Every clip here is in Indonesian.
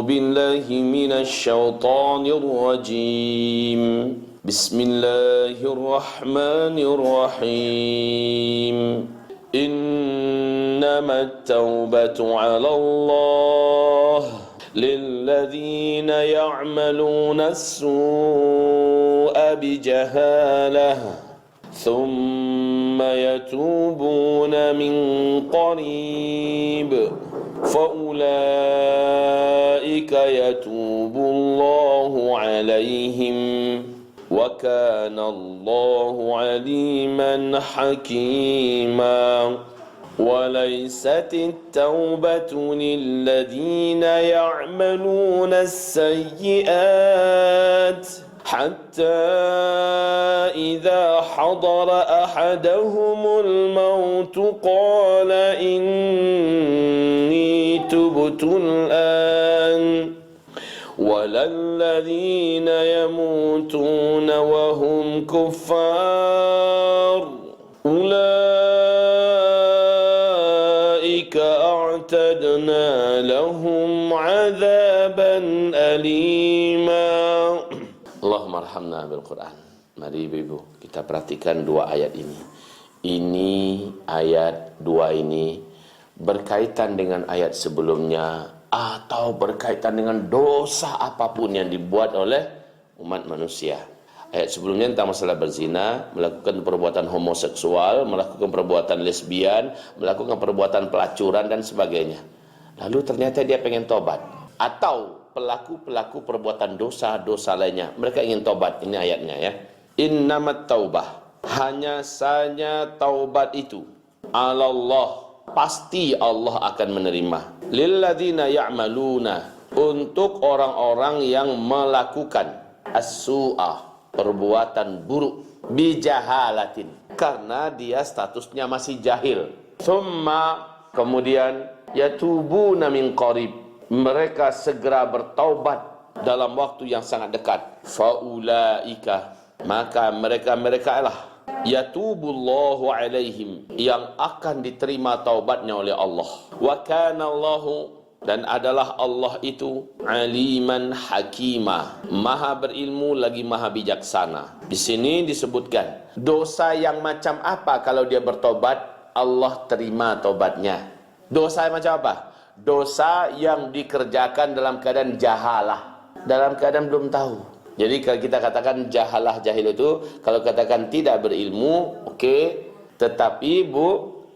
بالله من الشيطان الرجيم بسم الله الرحمن الرحيم إنما التوبة على الله للذين يعملون السوء بجهالة ثم يتوبون من قريب فأولئك يتوب الله عليهم وكان الله عليما حكيما وليست التوبة للذين يعملون السيئات حتى إذا حضر أحدهم الموت قال إني تبت الآن ولا الذين يموتون وهم كفار أولئك أعتدنا لهم عذابا أليما. Allahumma arhamna bil Quran. Mari ibu-ibu kita perhatikan dua ayat ini. Ini ayat dua ini berkaitan dengan ayat sebelumnya atau berkaitan dengan dosa apapun yang dibuat oleh umat manusia. Ayat sebelumnya tentang masalah berzina, melakukan perbuatan homoseksual, melakukan perbuatan lesbian, melakukan perbuatan pelacuran dan sebagainya. Lalu ternyata dia pengen tobat. Atau pelaku-pelaku perbuatan dosa-dosa lainnya, mereka ingin taubat. Ini ayatnya ya. Innamat taubah, hanya saja taubat itu Allah, pasti Allah akan menerima. Lilladzina ya'maluna, untuk orang-orang yang melakukan as-su'a, perbuatan buruk, bijahalatin, karena dia statusnya masih jahil. Thumma, kemudian yatubuna min qarib, mereka segera bertaubat dalam waktu yang sangat dekat. Faulaika, maka mereka lah yatubullahu alaihim, yang akan diterima taubatnya oleh Allah. Wa kana Allahu, dan adalah Allah itu aliman hakima, maha berilmu lagi maha bijaksana. Di sini disebutkan dosa yang macam apa kalau dia bertobat Allah terima taubatnya. Dosa yang macam apa? Dosa yang dikerjakan dalam keadaan jahalah, dalam keadaan belum tahu. Jadi kalau kita katakan jahalah, jahil itu kalau katakan tidak berilmu, oke. Tetapi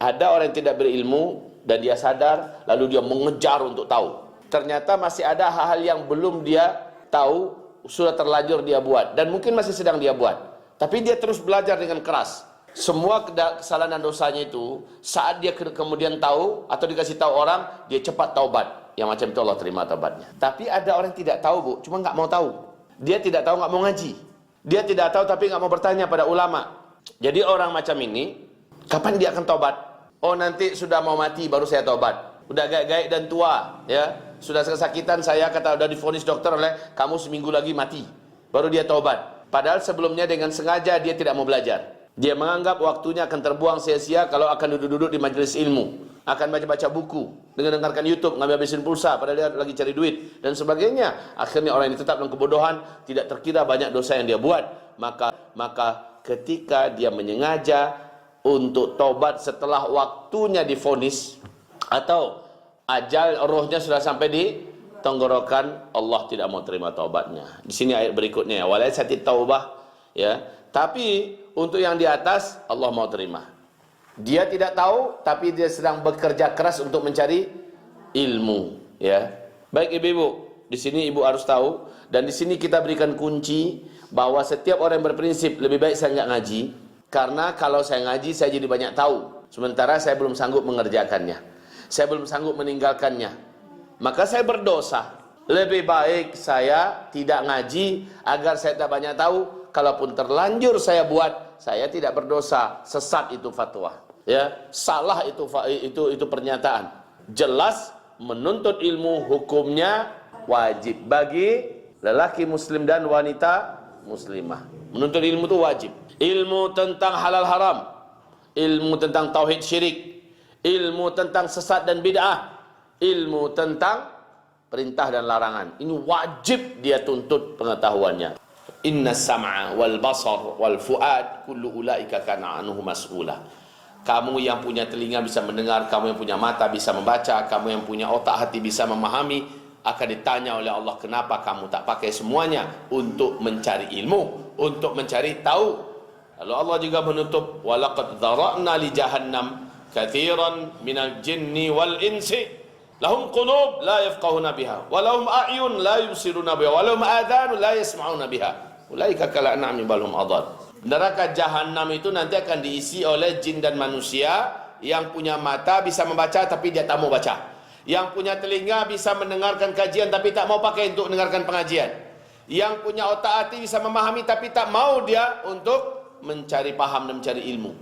ada orang yang tidak berilmu dan dia sadar, lalu dia mengejar untuk tahu. Ternyata masih ada hal-hal yang belum dia tahu, sudah terlanjur dia buat dan mungkin masih sedang dia buat. Tapi dia terus belajar dengan keras. Semua kesalahan dan dosanya itu, saat dia kemudian tahu atau dikasih tahu orang, dia cepat taubat. Yang macam itu Allah terima taubatnya. Tapi ada orang yang tidak tahu, cuma nggak mau tahu. Dia tidak tahu, nggak mau ngaji. Dia tidak tahu tapi nggak mau bertanya pada ulama. Jadi orang macam ini, kapan dia akan taubat? Oh, nanti sudah mau mati baru saya taubat. Udah gaik-gaik dan tua, ya. Sudah kesakitan saya, kata udah divonis dokter oleh kamu seminggu lagi mati. Baru dia taubat. Padahal sebelumnya dengan sengaja dia tidak mau belajar. Dia menganggap waktunya akan terbuang sia-sia kalau akan duduk-duduk di majelis ilmu, akan baca-baca buku, dengan dengarkan YouTube, ngambil habisin pulsa, padahal dia lagi cari duit dan sebagainya. Akhirnya orang ini tetap dalam kebodohan, tidak terkira banyak dosa yang dia buat. Maka ketika dia menyengaja untuk taubat setelah waktunya divonis atau ajal rohnya sudah sampai di tenggorokan, Allah tidak mau terima taubatnya. Di sini ayat berikutnya, walaysati taubah, ya. Tapi untuk yang di atas Allah mau terima. Dia tidak tahu tapi dia sedang bekerja keras untuk mencari ilmu, ya. Baik ibu-ibu, di sini ibu harus tahu dan di sini kita berikan kunci bahwa setiap orang yang berprinsip lebih baik saya nggak ngaji, karena kalau saya ngaji saya jadi banyak tahu, sementara saya belum sanggup mengerjakannya. Saya belum sanggup meninggalkannya. Maka saya berdosa. Lebih baik saya tidak ngaji agar saya tak banyak tahu. Kalaupun terlanjur saya buat, saya tidak berdosa. Sesat itu fatwa, ya. Salah itu pernyataan. Jelas menuntut ilmu hukumnya wajib bagi lelaki muslim dan wanita muslimah. Menuntut ilmu itu wajib. Ilmu tentang halal haram, ilmu tentang tauhid syirik, ilmu tentang sesat dan bid'ah, ilmu tentang perintah dan larangan. Ini wajib dia tuntut pengetahuannya. Inna sam'a wal basar wal fuad kullu ulaika kana anhu mas'ula. Kamu yang punya telinga bisa mendengar, kamu yang punya mata bisa membaca, kamu yang punya otak hati bisa memahami, akan ditanya oleh Allah kenapa kamu tak pakai semuanya untuk mencari ilmu, untuk mencari tahu. Lalu Allah juga menutup, walaqad dzara'na li jahannam katsiran minal jinni wal insi lahum qulub la yafqahuna biha wa lahum a'yun la yubsiruna biha wa lahum adhan la yasma'una biha ulaika kal an'ami bal hum adall. Neraka jahanam itu nanti akan diisi oleh jin dan manusia yang punya mata bisa membaca tapi dia tak mau baca, yang punya telinga bisa mendengarkan kajian tapi tak mau pakai untuk mendengarkan pengajian, yang punya otak hati bisa memahami tapi tak mau dia untuk mencari paham dan mencari ilmu.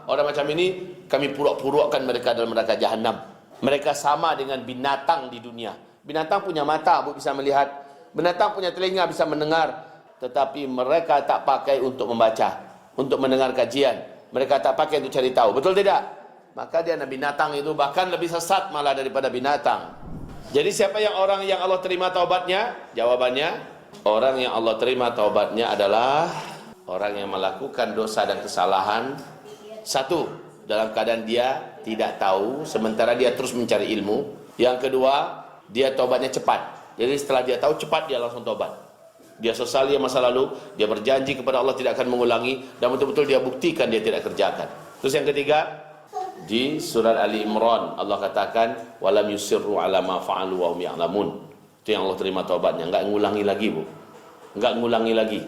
Orang macam ini kami puruk-purukkan mereka dalam neraka jahanam. Mereka sama dengan binatang di dunia. Binatang punya mata, bisa melihat. Binatang punya telinga, bisa mendengar. Tetapi mereka tak pakai untuk membaca, untuk mendengar kajian. Mereka tak pakai untuk cari tahu. Betul tidak? Maka dia binatang itu bahkan lebih sesat malah daripada binatang. Jadi siapa yang orang yang Allah terima taubatnya? Jawabannya, orang yang Allah terima taubatnya adalah orang yang melakukan dosa dan kesalahan. Satu, dalam keadaan dia tidak tahu, sementara dia terus mencari ilmu. Yang kedua, dia taubatnya cepat. Jadi setelah dia tahu, cepat dia langsung taubat. Dia sesali masa lalu, dia berjanji kepada Allah tidak akan mengulangi, dan betul-betul dia buktikan dia tidak kerjakan. Terus yang ketiga, di surat Ali Imran Allah katakan, walam yusirru ala ma fa'alu wa hum ya'lamun. Itu yang Allah terima taubatnya, enggak ngulangi lagi, Bu. Enggak ngulangi lagi.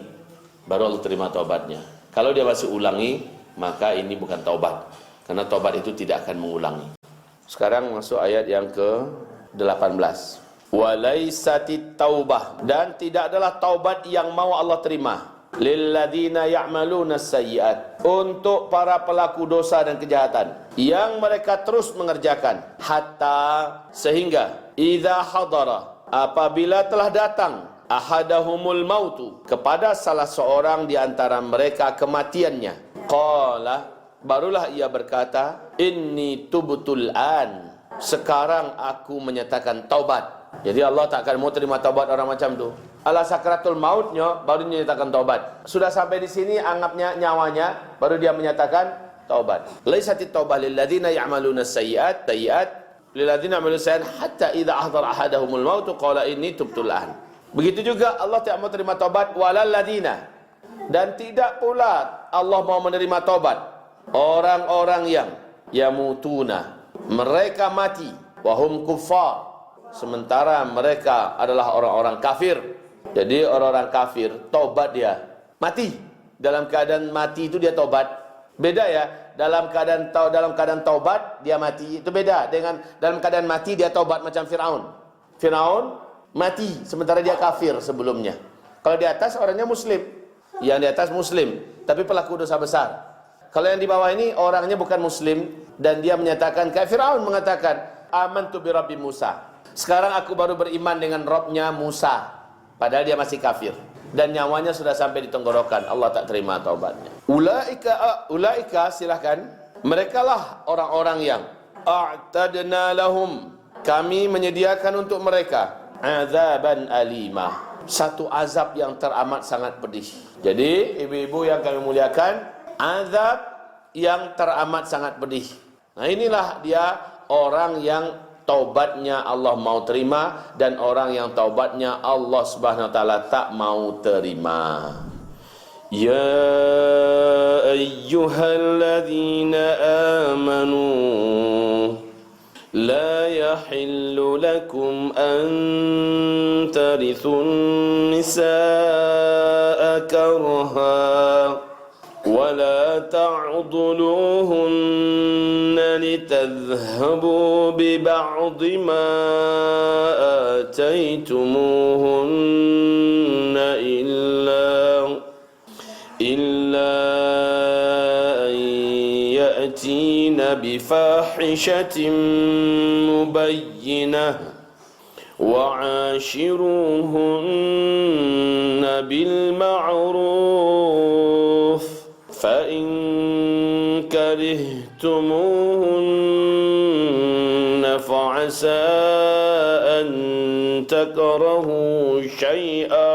Baru Allah terima taubatnya. Kalau dia masih ulangi, maka ini bukan taubat. Karena taubat itu tidak akan mengulangi. Sekarang masuk ayat yang ke-18. Walaisatit taubah, dan tidak adalah taubat yang mau Allah terima lilladzina ya'maluna sayyi'at, untuk para pelaku dosa dan kejahatan yang mereka terus mengerjakan, hatta sehingga idza hadara, apabila telah datang ahadahumul mautu, kepada salah seorang di antara mereka kematiannya, qala, barulah ia berkata, inni tubtul an, sekarang aku menyatakan taubat. Jadi Allah tak akan mau terima taubat orang macam tu. Ala sakratul mautnya baru menyatakan taubat. Sudah sampai di sini anggapnya nyawanya, baru dia menyatakan taubat. Laisatit taubah lil ladzina ya'maluna sayyi'at lil ladzina ya'maluna sayyi'at hatta idza ahdara ahadahumul maut qala inni tubtul an. Begitu juga Allah tak mau terima taubat walal ladzina, dan tidak pula Allah mau menerima taubat orang-orang yang yamutuna, mereka mati, wahum kuffar, sementara mereka adalah orang-orang kafir. Jadi orang-orang kafir taubat dia mati, dalam keadaan mati itu dia taubat. Beda ya, dalam keadaan taubat dia mati itu beda dengan dalam keadaan mati dia taubat macam Firaun. Firaun mati sementara dia kafir sebelumnya. Kalau di atas orangnya muslim, yang di atas muslim tapi pelaku dosa besar. Kalau yang di bawah ini orangnya bukan muslim dan dia menyatakan kayak Firaun mengatakan amantu bi rabbi Musa, sekarang aku baru beriman dengan Robnya Musa, padahal dia masih kafir dan nyawanya sudah sampai di tenggorokan. Allah tak terima taubatnya. Ulaika silahkan, merekalah orang-orang yang a'tadna lahum, kami menyediakan untuk mereka azaban alima, satu azab yang teramat sangat pedih. Jadi ibu-ibu yang kami muliakan, azab yang teramat sangat pedih. Nah inilah dia orang yang taubatnya Allah mau terima dan orang yang taubatnya Allah Subhanahu wa taala tak mau terima. Ya ayyuhalladzina amanu la yahillu lakum an tarithun nisaa karha ولا تعضلوهن لتذهبوا ببعض ما آتيتموهن إلا أن يأتين بفاحشة مبينة وعاشروهن بالمعروف فإن كرهتموهن فعسى أن تكرهوا شيئا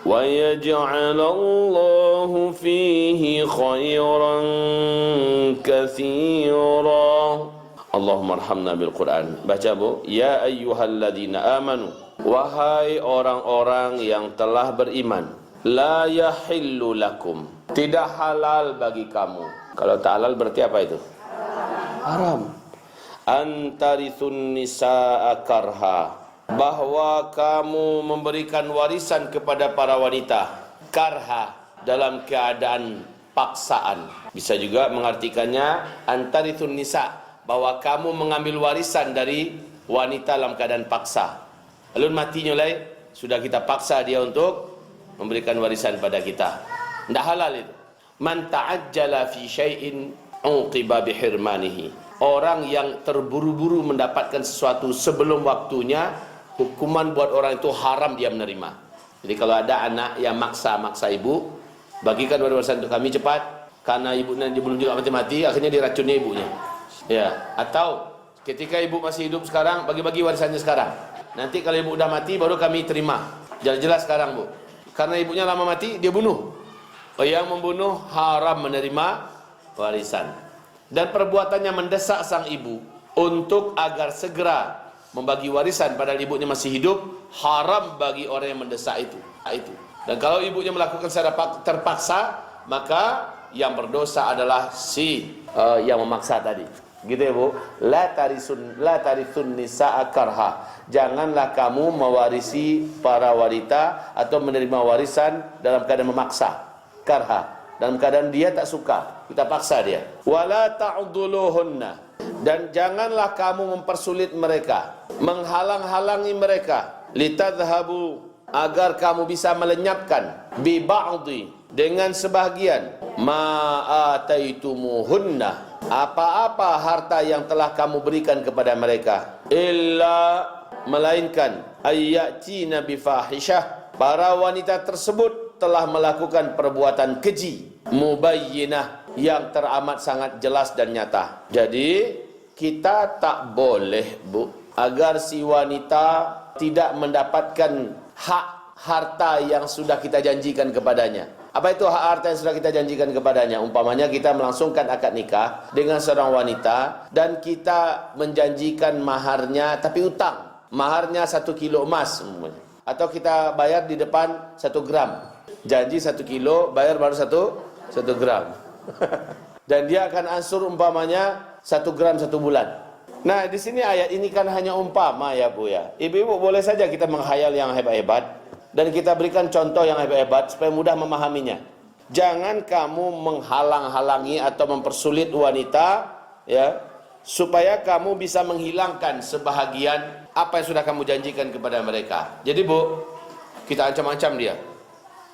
ويجعل الله فيه خيرا كثيرا. Allahumma arhamna bil Quran. Baca Bu. Ya ayyuhalladzina amanu, wahai orang-orang yang telah beriman, la yahillu lakum, tidak halal bagi kamu. Kalau tak halal berarti apa itu? Haram. Antarithun nisaa karha, bahwa kamu memberikan warisan kepada para wanita karha, dalam keadaan paksaan. Bisa juga mengartikannya antarithun nisa, bahwa kamu mengambil warisan dari wanita dalam keadaan paksa. Lalu matinya sudah kita paksa dia untuk memberikan warisan pada kita. Tidak halal itu. Man ta'ajjala fi syai'in uqiba bihirmanihi. Orang yang terburu-buru mendapatkan sesuatu sebelum waktunya, hukuman buat orang itu haram dia menerima. Jadi kalau ada anak yang maksa ibu, bagikan warisan untuk kami cepat, karena ibunya belum juga mati-mati, akhirnya diracuni ibunya. Ya, atau ketika ibu masih hidup sekarang, bagi-bagi warisannya sekarang. Nanti kalau ibu udah mati baru kami terima. Jelas-jelas sekarang, Bu. Karena ibunya lama mati, dia bunuh. Yang membunuh haram menerima warisan. Dan perbuatannya mendesak sang ibu untuk agar segera membagi warisan padahal ibunya masih hidup, haram bagi orang yang mendesak itu. Dan kalau ibunya melakukan secara terpaksa, maka yang berdosa adalah si yang memaksa tadi. Gitu ya Bu. La tarithun nisaa karha. Janganlah kamu mewarisi para wanita atau menerima warisan dalam keadaan memaksa. Karha, dalam keadaan dia tak suka, kita paksa dia. Wala ta'dhuluhunna, dan janganlah kamu mempersulit mereka, menghalang-halangi mereka, litadhhabu, agar kamu bisa melenyapkan, bi ba'dhi, dengan sebahagian, ma ataitumuhunna, apa-apa harta yang telah kamu berikan kepada mereka, illa, melainkan, ayyatina bifahishah, para wanita tersebut telah melakukan perbuatan keji, mubayyinah, yang teramat sangat jelas dan nyata. Jadi kita tak boleh, Bu, agar si wanita tidak mendapatkan hak harta yang sudah kita janjikan kepadanya. Apa itu hak harta yang sudah kita janjikan kepadanya? Umpamanya kita melangsungkan akad nikah dengan seorang wanita dan kita menjanjikan maharnya tapi utang. Maharnya 1 kilo emas umpamanya. Atau kita bayar di depan 1 gram. Janji 1 kilo, bayar baru 1 gram. Dan dia akan ansur umpamanya 1 gram 1 bulan. Nah, di sini ayat ini kan hanya umpama ya Bu ya. Ibu-ibu boleh saja kita menghayal yang hebat-hebat. Dan kita berikan contoh yang hebat-hebat supaya mudah memahaminya. Jangan kamu menghalang-halangi atau mempersulit wanita ya, supaya kamu bisa menghilangkan sebahagian apa yang sudah kamu janjikan kepada mereka. Jadi Bu, kita ancam-ancam dia.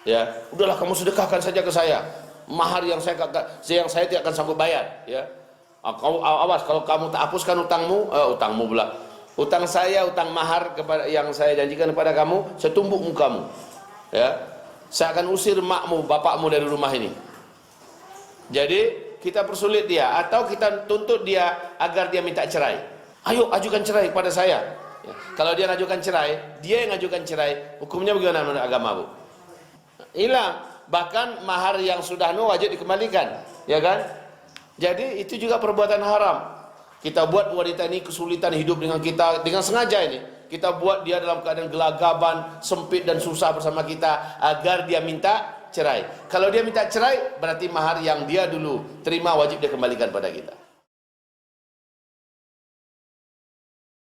Ya, udahlah kamu sedekahkan saja ke saya. Mahar yang saya tidak akan sanggup bayar, ya. Kau awas kalau kamu tak hapuskan utangmu pula. Utang saya, utang mahar kepada yang saya janjikan kepada kamu, saya tumbuk mukamu. Ya. Saya akan usir makmu, bapakmu dari rumah ini. Jadi, kita persulit dia atau kita tuntut dia agar dia minta cerai. Ayo ajukan cerai kepada saya. Ya. Kalau dia ngajukan cerai, dia yang ngajukan cerai, hukumnya bagaimana menurut agama, Bu? Hilang. Bahkan mahar yang sudah wajib dikembalikan, ya kan? Jadi itu juga perbuatan haram. Kita buat wanita ini kesulitan hidup dengan kita, dengan sengaja ini. Kita buat dia dalam keadaan gelagaban, sempit dan susah bersama kita agar dia minta cerai. Kalau dia minta cerai, berarti mahar yang dia dulu terima wajib dia kembalikan pada kita.